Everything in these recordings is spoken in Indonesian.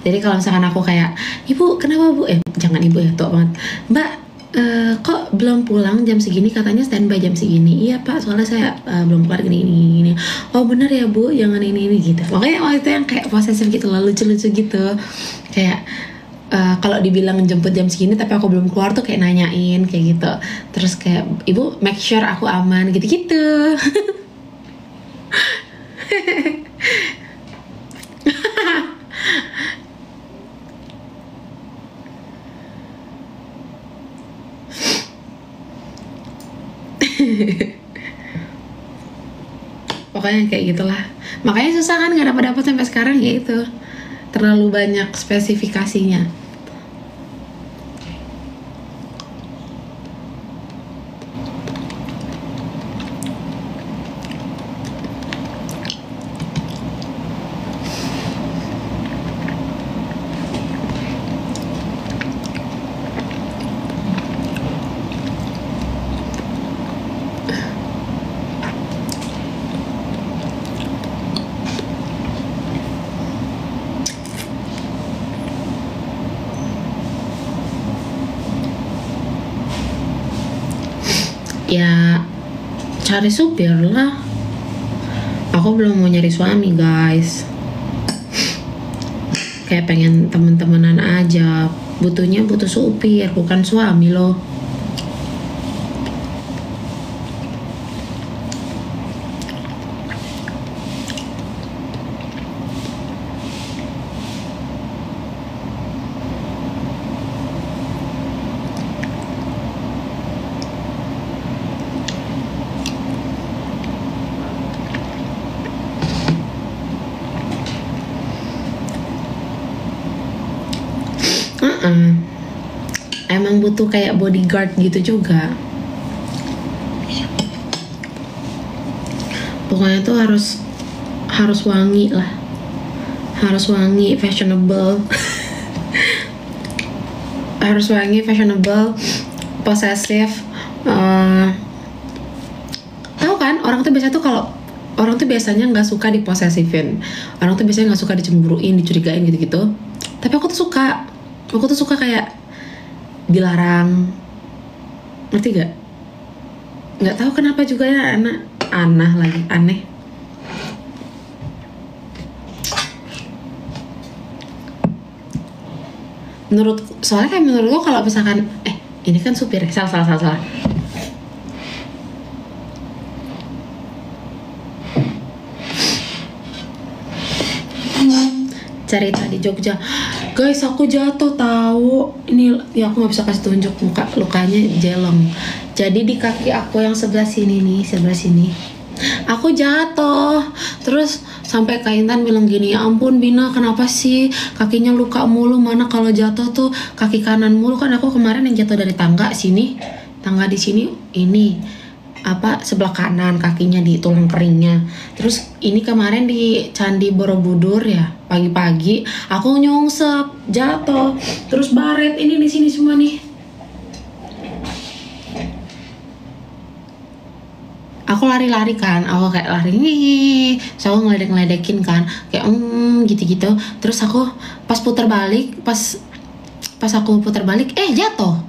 Jadi kalau misalkan aku kayak, ibu kenapa bu? Jangan ibu ya, tua banget. Mbak, kok belum pulang jam segini? Katanya standby jam segini. Iya pak, soalnya saya belum keluar gini. Oh bener ya bu, jangan ini gitu. Makanya waktu itu yang kayak posesif gitu lah, lucu-lucu gitu. Kayak kalau dibilang jemput jam segini tapi aku belum keluar tuh kayak nanyain kayak gitu. Terus kayak, ibu make sure aku aman gitu-gitu. Pokoknya kayak gitulah. Makanya susah kan nggak dapat sampai sekarang, ya itu terlalu banyak spesifikasinya. Ya cari supir lah. Aku belum mau nyari suami guys. Kayak pengen temen-temenan aja. Butuhnya butuh supir, bukan suami loh. Emang butuh kayak bodyguard gitu juga. Pokoknya tuh harus wangi lah, harus wangi, fashionable. Harus wangi, fashionable, posesif. Tahu kan orang tuh biasa tuh kalau orang tuh biasanya nggak suka diposesifin, orang tuh biasanya nggak suka dicemburuin, dicurigain gitu-gitu. Tapi aku tuh suka kayak dilarang, ngerti gak? Nggak tahu kenapa juga ya, aneh. Soalnya kayak menurutku kalau misalkan ini kan supir, salah. Cerita di Jogja, guys, aku jatuh tahu. Ini ya aku nggak bisa kasih tunjuk muka, lukanya jelong. Jadi di kaki aku yang sebelah sini, aku jatuh. Terus sampai Kak Intan bilang gini, ya ampun Bina, kenapa sih kakinya luka mulu? Mana kalau jatuh tuh kaki kanan mulu. Kan aku kemarin yang jatuh dari tangga di sini ini sebelah kanan kakinya di tulang keringnya. Terus ini kemarin di Candi Borobudur ya, pagi-pagi aku nyungsep, jatuh, terus baret ini di sini semua nih. Aku lari-lari kan, aku kayak lari nih, so aku ngeledek-ngeledekin kan, kayak gitu-gitu. Terus aku pas putar balik, pas aku putar balik, jatuh.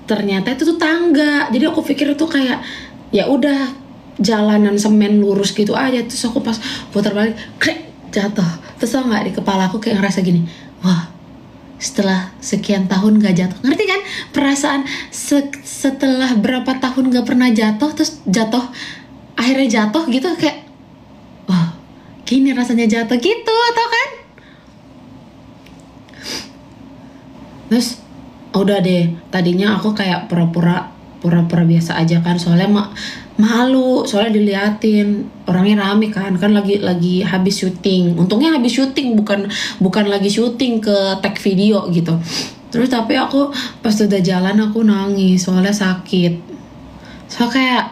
Ternyata itu tuh tangga. Jadi aku pikir itu kayak ya udah jalanan semen lurus gitu aja. Terus aku pas putar balik, krek, jatuh. Terus tau nggak, di kepala aku kayak ngerasa gini, wah, setelah sekian tahun gak jatuh. Ngerti kan perasaan setelah berapa tahun gak pernah jatuh, terus akhirnya jatuh gitu, kayak wah, gini rasanya jatuh gitu, tau kan? Terus udah deh, tadinya aku kayak pura-pura biasa aja kan, soalnya malu, soalnya diliatin orangnya rame kan lagi habis syuting. Untungnya habis syuting, bukan lagi syuting ke tag video gitu. Terus tapi aku pas udah jalan aku nangis soalnya sakit. Soalnya kayak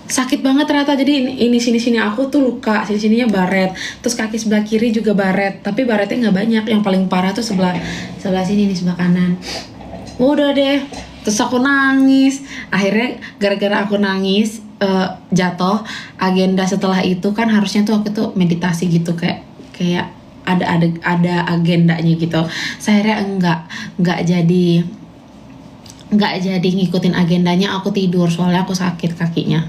sakit banget ternyata. Jadi ini sini aku tuh luka, sininya baret, terus kaki sebelah kiri juga baret, tapi baretnya nggak banyak. Yang paling parah tuh sebelah sini nih, sebelah kanan. Udah deh, terus aku nangis. Akhirnya gara-gara aku nangis, jatuh, agenda setelah itu kan harusnya tuh aku tuh meditasi gitu, kayak ada agendanya gitu. Saya nggak jadi ngikutin agendanya, aku tidur soalnya aku sakit kakinya.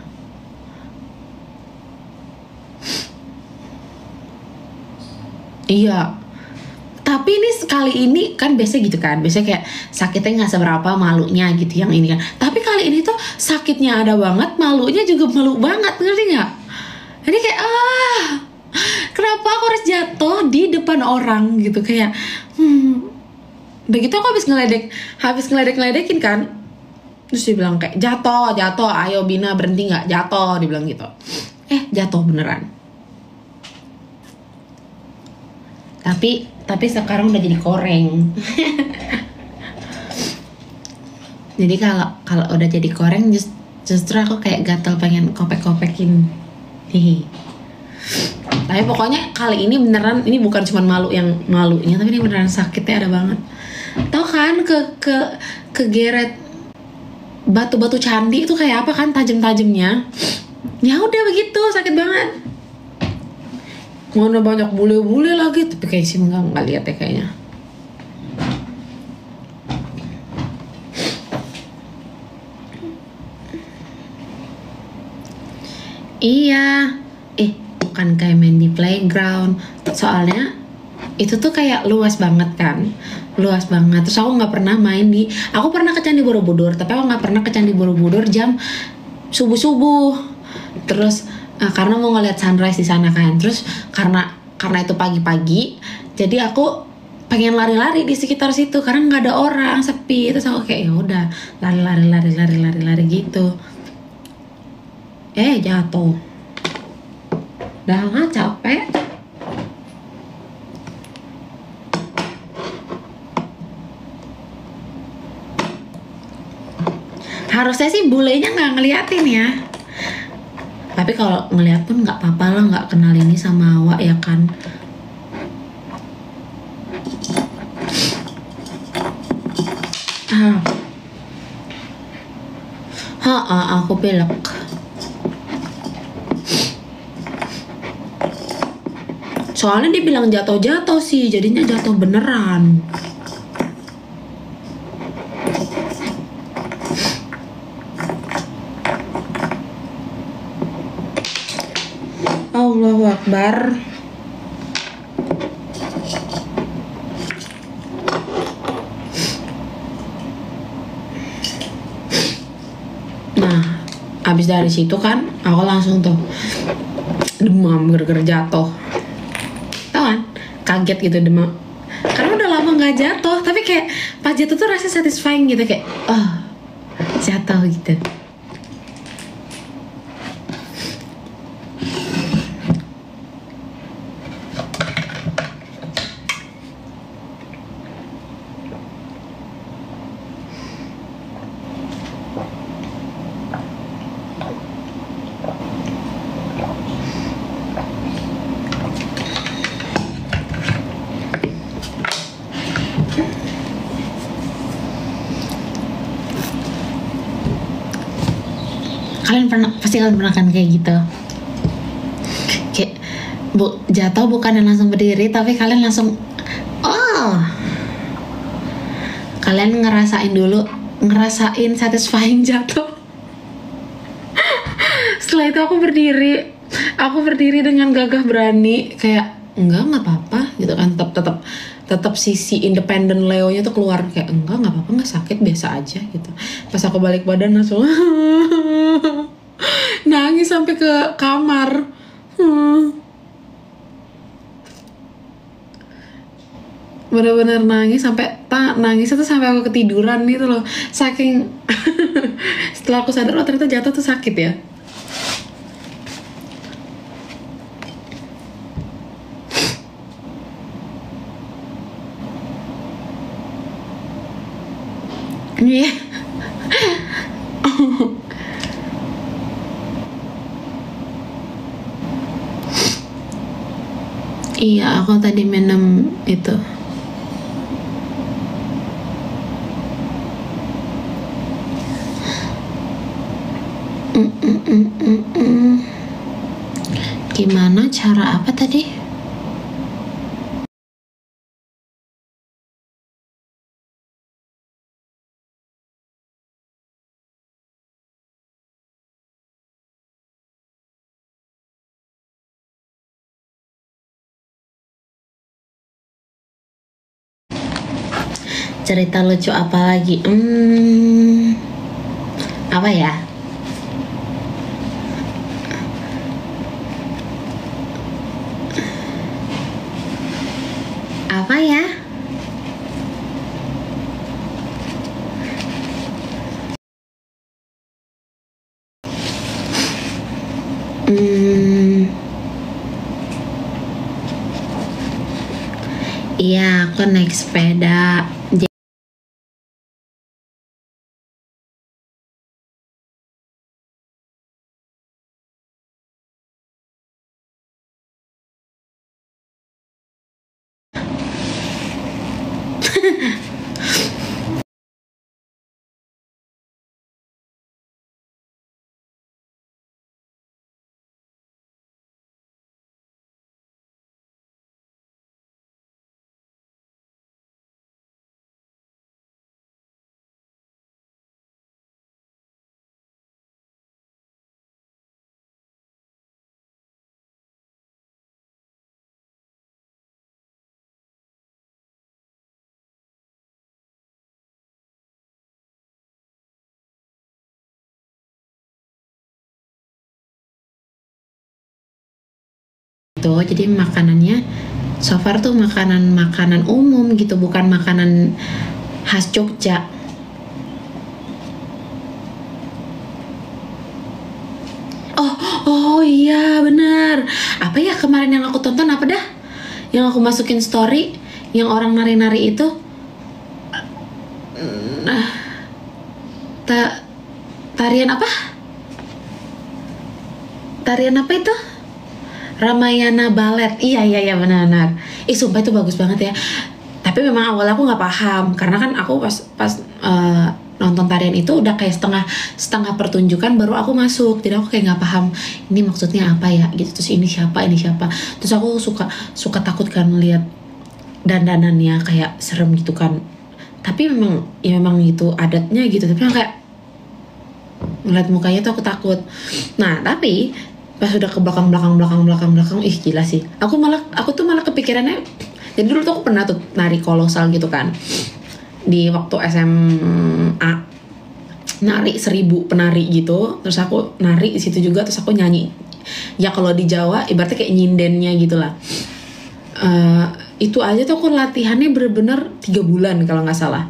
Iya, tapi ini sekali ini kan biasa gitu kan, biasanya kayak sakitnya nggak seberapa, malunya gitu yang ini kan. Tapi kali ini tuh sakitnya ada banget, malunya juga malu banget, ngerti nggak? Jadi kayak kenapa aku harus jatuh di depan orang gitu, kayak udah gitu aku habis ngeledek-ngeledekin kan. Terus dia bilang kayak jatuh, ayo Bina berhenti nggak jatuh, dibilang gitu. Jatuh beneran. Tapi sekarang udah jadi koreng. Jadi kalau udah jadi koreng justru aku kayak gatel pengen kopek-kopekin. Hihi. Tapi pokoknya kali ini beneran, ini bukan cuma malunya, tapi ini beneran sakitnya ada banget. Tau kan kegeret batu-batu candi itu kayak apa kan, tajam-tajamnya. Ya udah begitu, sakit banget. Mana banyak bule-bule lagi, tapi kayak sih nggak lihat ya kayaknya. Iya, bukan kayak main di playground, soalnya itu tuh kayak luas banget kan, terus aku nggak pernah aku pernah ke Candi Borobudur, tapi aku nggak pernah ke Candi Borobudur jam subuh, terus karena mau ngeliat sunrise di sana kan, terus karena itu pagi-pagi, jadi aku pengen lari-lari di sekitar situ karena nggak ada orang, sepi, terus aku kayak ya udah lari gitu. Jatuh, udah nggak capek. Harusnya sih bulenya nggak ngeliatin ya, tapi kalau ngeliat pun nggak apa-apa lah, nggak kenal ini sama awak ya kan. Aku belok. Soalnya dia bilang jatuh sih, jadinya jatuh beneran. Allahu Akbar. Nah, abis dari situ kan, aku langsung tuh demam gara-gara jatuh. Tau kan? Kaget gitu, demam. Karena udah lama nggak jatuh, tapi kayak pas jatuh tuh rasanya satisfying gitu, kayak jatuh gitu. Pasti kalian pernah kan kayak gitu, kayak jatuh bukan yang langsung berdiri, tapi kalian langsung kalian ngerasain satisfying jatuh. Setelah itu aku berdiri dengan gagah berani, kayak enggak apa-apa gitu kan, tetap sisi independen Leo-nya tuh keluar, kayak enggak apa-apa, nggak sakit, biasa aja gitu. Pas aku balik badan langsung nangis sampai ke kamar. Bener-bener nangis itu sampai aku ketiduran gitu loh, saking setelah aku sadar ternyata jatuh tuh sakit ya. Iya. Iya, aku tadi minum itu. Gimana cara apa tadi? Cerita lucu apa lagi? Apa ya? Apa ya? Iya, aku naik sepeda. Tuh, jadi makanannya so far tuh makanan umum gitu, bukan makanan khas Jogja. Oh iya bener. Apa ya kemarin yang aku tonton apa dah? Yang aku masukin story, yang orang nari-nari itu. Nah, tarian apa? Tarian apa itu? Ramayana Ballet. Iya benar. Sumpah itu bagus banget ya. Tapi memang awal aku nggak paham karena kan aku pas nonton tarian itu udah kayak setengah pertunjukan baru aku masuk, jadi aku kayak nggak paham ini maksudnya apa ya gitu, terus ini siapa terus aku suka takut kan lihat dandanannya kayak serem gitu kan, tapi memang gitu adatnya gitu, tapi kayak ngeliat mukanya tuh aku takut. Nah tapi pas udah ke belakang gila sih, aku tuh malah kepikirannya. Jadi dulu tuh aku pernah tuh nari kolosal gitu kan di waktu SMA, nari 1000 penari gitu, terus aku nari di situ juga, terus aku nyanyi ya, kalau di Jawa ibaratnya kayak nyindennya gitulah. Itu aja tuh aku latihannya bener-bener 3 bulan kalau nggak salah.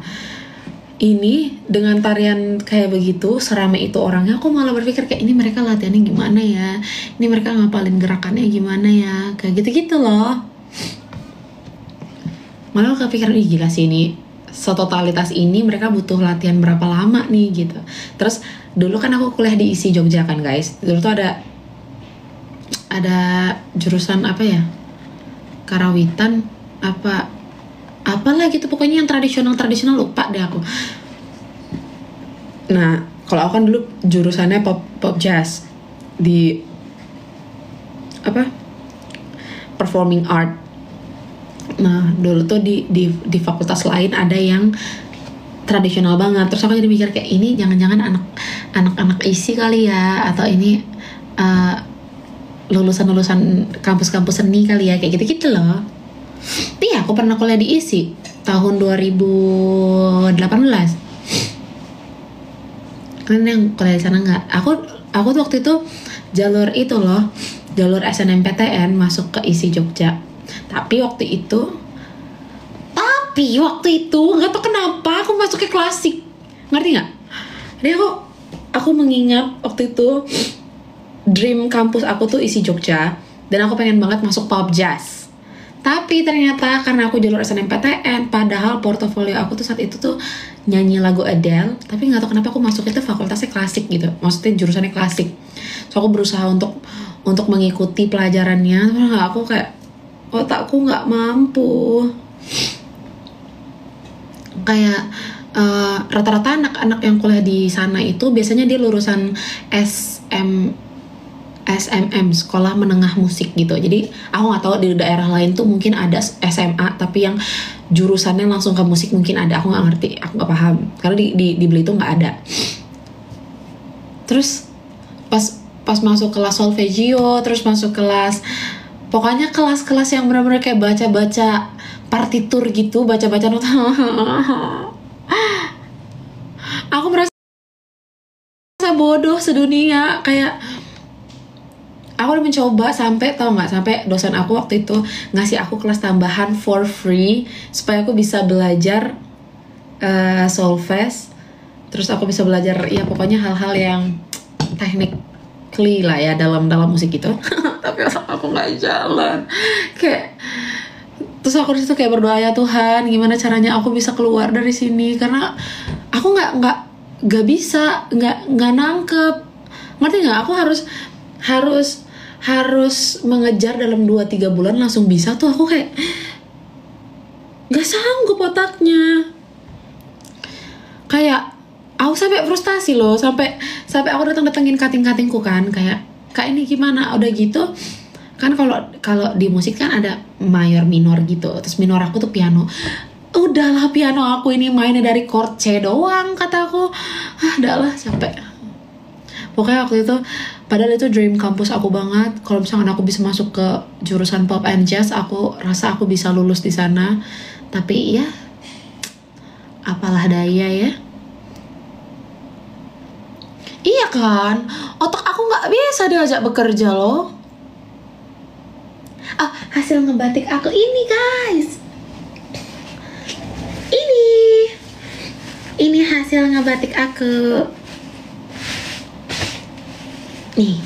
Ini dengan tarian kayak begitu serame itu orangnya, aku malah berpikir kayak ini mereka latihannya gimana ya, ini mereka ngapalin gerakannya gimana ya, kayak gitu-gitu loh. Malah kepikiran gila sih ini setotalitas ini mereka butuh latihan berapa lama nih gitu. Terus dulu kan aku kuliah di ISI Jogja kan guys, dulu tuh ada jurusan apa ya, karawitan apalah gitu pokoknya yang tradisional lupa deh aku. Nah kalau aku kan dulu jurusannya pop jazz di performing art. Nah dulu tuh di fakultas lain ada yang tradisional banget, terus aku jadi mikir kayak ini jangan-jangan anak ISI kali ya, atau ini lulusan kampus-kampus seni kali ya, kayak gitu loh. Iya aku pernah kuliah di ISI tahun 2018. Kalian yang kuliah di sana nggak? Aku tuh waktu itu jalur SNMPTN masuk ke ISI Jogja. Tapi waktu itu nggak tahu kenapa aku masuknya klasik, ngerti nggak? Jadi aku mengingat waktu itu dream kampus aku tuh ISI Jogja dan aku pengen banget masuk pop jazz. Tapi ternyata karena aku jalur SNMPTN, padahal portofolio aku tuh saat itu tuh nyanyi lagu Adele, tapi nggak tahu kenapa aku masuk itu fakultasnya klasik gitu, maksudnya jurusannya klasik. So aku berusaha untuk mengikuti pelajarannya, aku kayak otakku nggak mampu. Kayak rata-rata anak-anak yang kuliah di sana itu biasanya dia lulusan SMM, sekolah menengah musik gitu. Jadi aku nggak tahu di daerah lain tuh mungkin ada SMA, tapi yang jurusannya langsung ke musik mungkin ada. Aku nggak ngerti, aku nggak paham. Karena di Belitung nggak ada. Terus pas masuk kelas solfeggio, terus masuk kelas, pokoknya kelas-kelas yang benar-benar kayak baca-baca partitur gitu, baca-baca nota. Aku merasa bodoh sedunia. Kayak aku udah mencoba sampai, tau nggak, sampai dosen aku waktu itu ngasih aku kelas tambahan for free supaya aku bisa belajar solfege. Terus aku bisa belajar ya pokoknya hal-hal yang technically lah ya dalam musik itu. Tapi aku nggak jalan. Kayak terus aku disitu kayak berdoa, ya Tuhan, gimana caranya aku bisa keluar dari sini, karena aku nggak bisa, nggak nangkep, ngerti nggak? Aku harus mengejar dalam 2-3 bulan langsung bisa tuh. Aku kayak nggak sanggup otaknya. Kayak aku sampai frustasi loh, sampai aku datengin kating-katingku kan, kayak Kak ini gimana? Udah gitu kan, kalau di musik kan ada mayor minor gitu. Terus minor aku tuh piano. Udahlah, piano aku ini mainnya dari chord C doang, kataku. Udahlah, capek. Pokoknya waktu itu, padahal itu dream kampus aku banget. Kalau misalkan aku bisa masuk ke jurusan pop and jazz, aku rasa aku bisa lulus di sana. Tapi ya, apalah daya ya. Iya kan, otak aku nggak biasa diajak bekerja loh. Hasil ngebatik aku ini guys. Ini hasil ngebatik aku. Nih.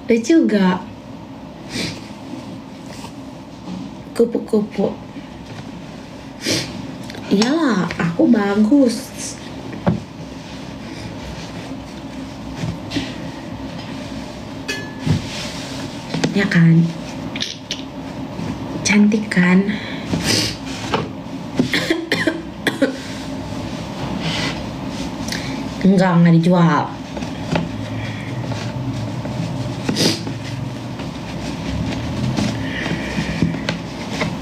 Lucu gak? Kupu-kupu. Iyalah, aku bagus. Ya kan? Cantik kan? Enggak dijual.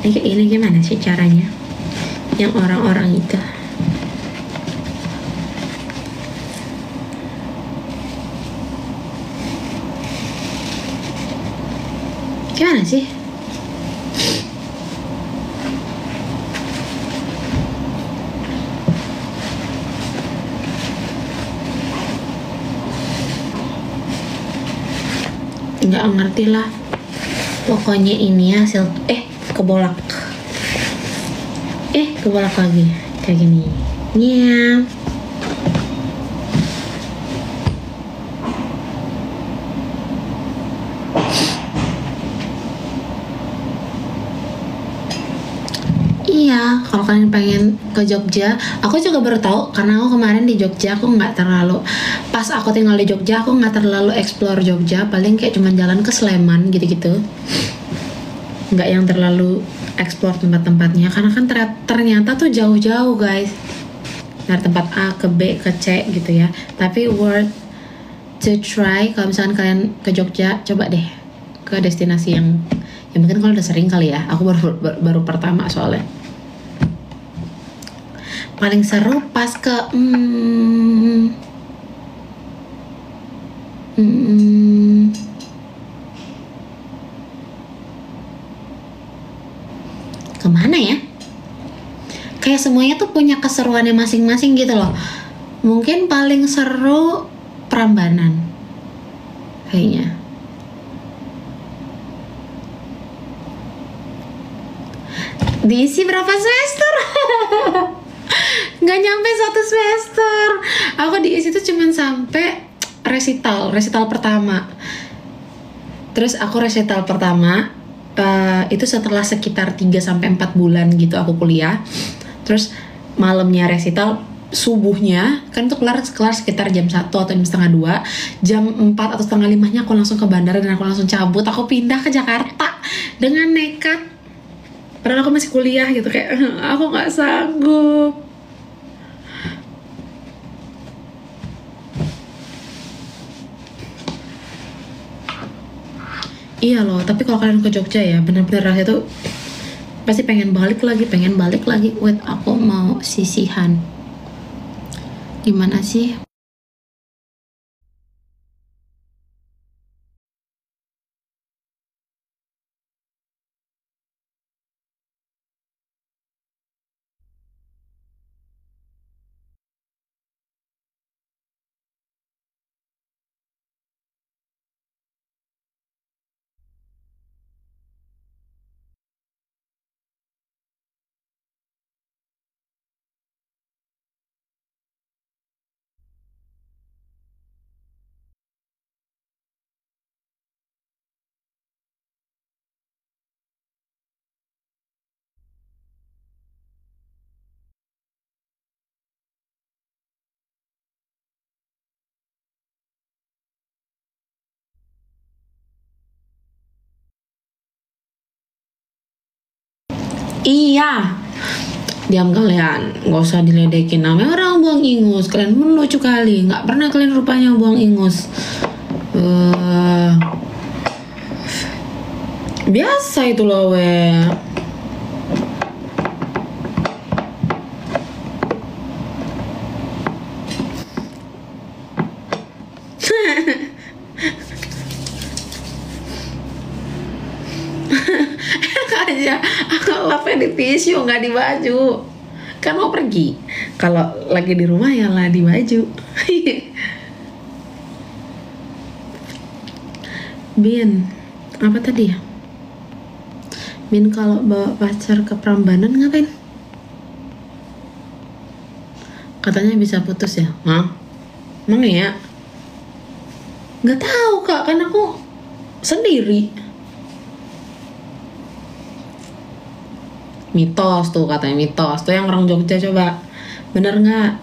Ini gimana sih caranya? Yang orang-orang itu. Gimana sih? Nggak ngerti lah. Pokoknya ini hasil kebolak lagi kayak gini. Nyam. Iya, kalau kalian pengen ke Jogja, aku juga baru tahu karena aku kemarin di Jogja, aku nggak terlalu, pas aku tinggal di Jogja aku nggak terlalu explore Jogja, paling kayak cuma jalan ke Sleman gitu-gitu, nggak yang terlalu explore tempat-tempatnya, karena kan ternyata tuh jauh-jauh guys, dari tempat A ke B ke C gitu ya. Tapi worth to try kalau misalkan kalian ke Jogja, coba deh ke destinasi yang mungkin kalau udah sering kali ya, aku baru pertama soalnya. Paling seru pas ke kemana ya? Kayak semuanya tuh punya keseruannya masing-masing gitu loh. Mungkin paling seru Prambanan kayaknya. Diisi berapa semester? Nggak nyampe 1 semester. Aku diisi tuh cuman sampai resital pertama. Terus aku resital pertama itu setelah sekitar 3-4 bulan gitu aku kuliah. Terus malamnya resital, subuhnya kan itu kelar sekitar jam 1 atau jam setengah 2. Jam 4 atau setengah 5-nya aku langsung ke bandara dan aku langsung cabut. Aku pindah ke Jakarta dengan nekat. Padahal aku masih kuliah gitu, kayak aku nggak sanggup. Iya loh, tapi kalau kalian ke Jogja ya, bener-bener rasanya tuh pasti pengen balik lagi, pengen balik lagi. Wait, aku mau sisihan. Gimana sih? Iya, diam kalian, nggak usah diledekin. Namanya orang buang ingus, kalian pun lucu kali. Nggak pernah kalian rupanya buang ingus. Biasa itu loh, we. Aja aku love di tisu nggak di baju, kan mau pergi. Kalau lagi di rumah ya lah di baju. Bin, apa tadi ya? Bin, kalau bawa pacar ke Prambanan ngapain? Katanya bisa putus ya? Hah? Emang ya? Nggak tahu kak, kan aku sendiri. Mitos tuh, katanya mitos tuh yang orang Jogja. Coba bener nggak?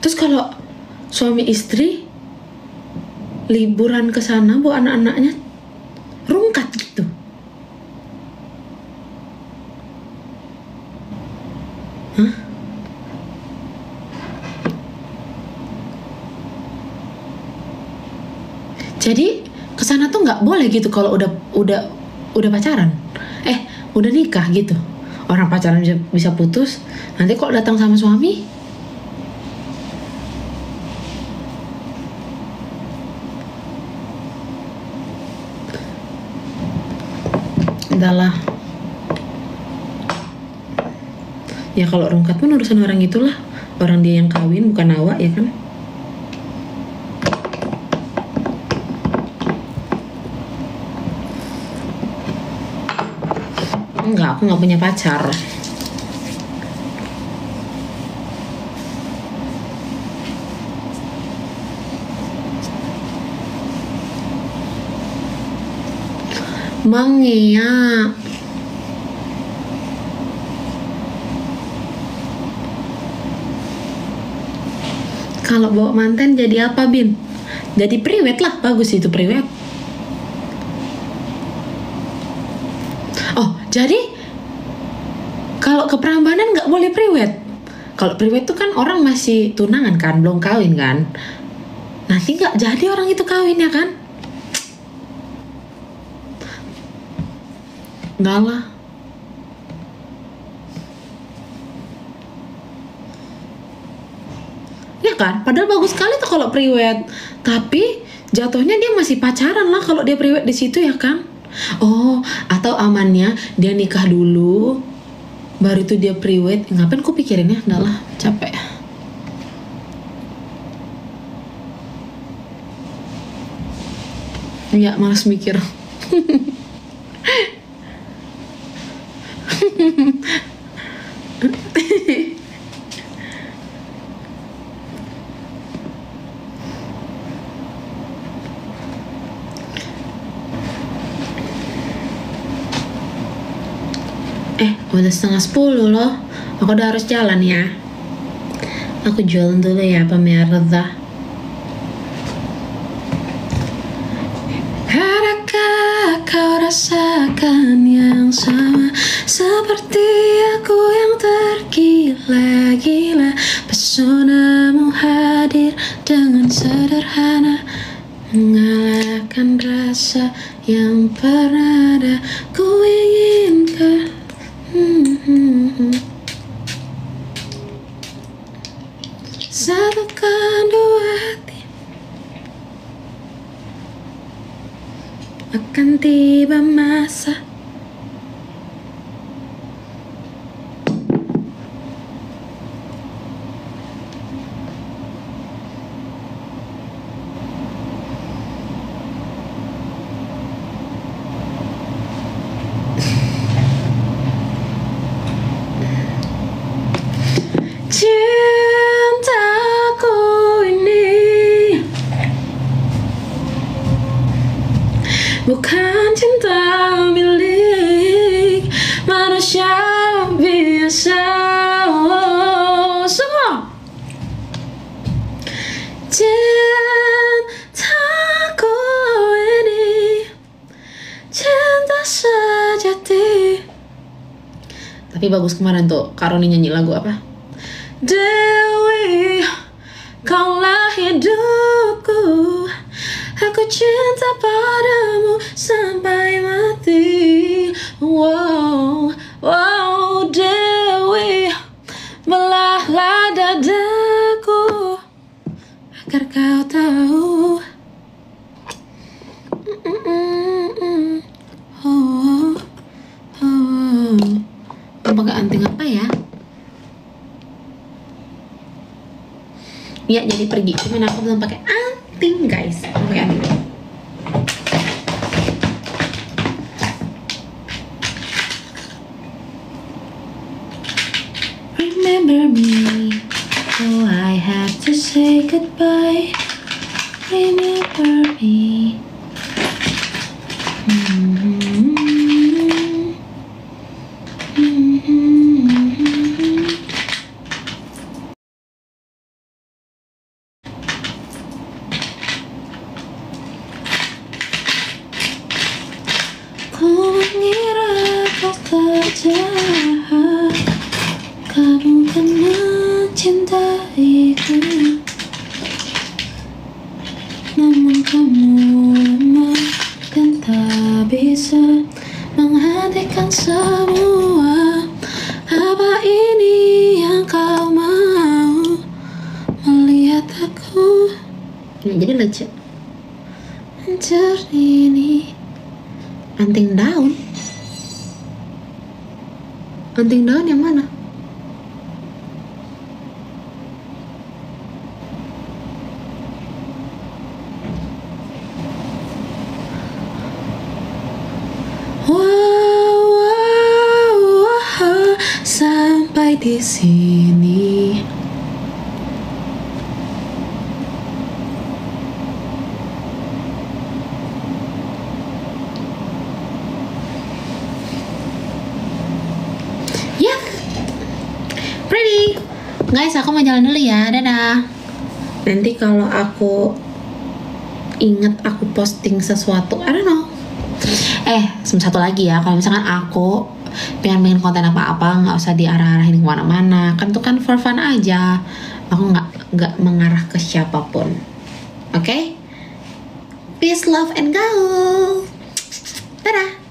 Terus kalau suami istri liburan ke sana bawa anak-anaknya, rungkat gitu. Hah? Jadi kesana tuh nggak boleh gitu kalau udah pacaran, udah nikah gitu. Orang pacaran bisa putus, nanti kok datang sama suami? Entahlah. Ya kalau rungkat pun urusan orang itulah, orang dia yang kawin bukan awak ya kan. Enggak, aku nggak punya pacar. Bang ya. Kalau bawa manten jadi apa, Bin? Jadi priwet lah, bagus itu priwet. Oh, jadi kalau ke Prambanan nggak boleh priwet. Kalau priwet tuh kan orang masih tunangan kan, belum kawin kan. Nanti nggak jadi orang itu kawin ya kan? Enggak lah. Ya kan? Padahal bagus sekali tuh kalau priwet. Tapi jatuhnya dia masih pacaran lah kalau dia priwet di situ ya kan? Oh, atau amannya dia nikah dulu, baru tuh dia priwet. Ngapain ku pikirin ya? Enggak lah, capek. Ya, malas mikir. Udah 9:30 loh. Aku udah harus jalan ya. Aku jualan dulu ya pemirsa. Adakah kau rasakan yang sama seperti aku yang tergila-gila? Pesonamu hadir dengan sederhana. mengalahkan rasa yang pernah ada ku inginkan. Satukan dua hati, akan tiba masa cintaku ini bukan cinta milik manusia biasa. Semua cintaku ini cinta sejati. Tapi bagus kemarin tuh Karoni nyanyi lagu apa? Dewi, kaulah hidupku, aku cinta padamu sampai mati. Wow, wow, Dewi, belahlah dadaku agar kau tahu. Pakai anting apa ya? Ya jadi pergi, cuman aku belum pakai anting guys. Aku pakai anting. Remember me, oh I have to say goodbye. Remember me. Ku mengira kau terjahat, kamu kan mencintaiku, namun kamu lemah dan tak bisa menghentikan semua. Apa ini yang kau mau melihat aku? Jadi lucu. Hancur ini. Anting daun? Anting daun yang mana? Wow, wow, wow, sampai di sini. Pretty guys, aku mau jalan dulu ya, dadah. Nanti kalau aku inget aku posting sesuatu, I don't know. Satu lagi ya, kalau misalkan aku pengen bikin konten apa-apa, nggak usah diarah-arahin kemana-mana, kan tuh kan for fun aja. Aku nggak mengarah ke siapapun. Oke? Peace, love, and go. Dadah.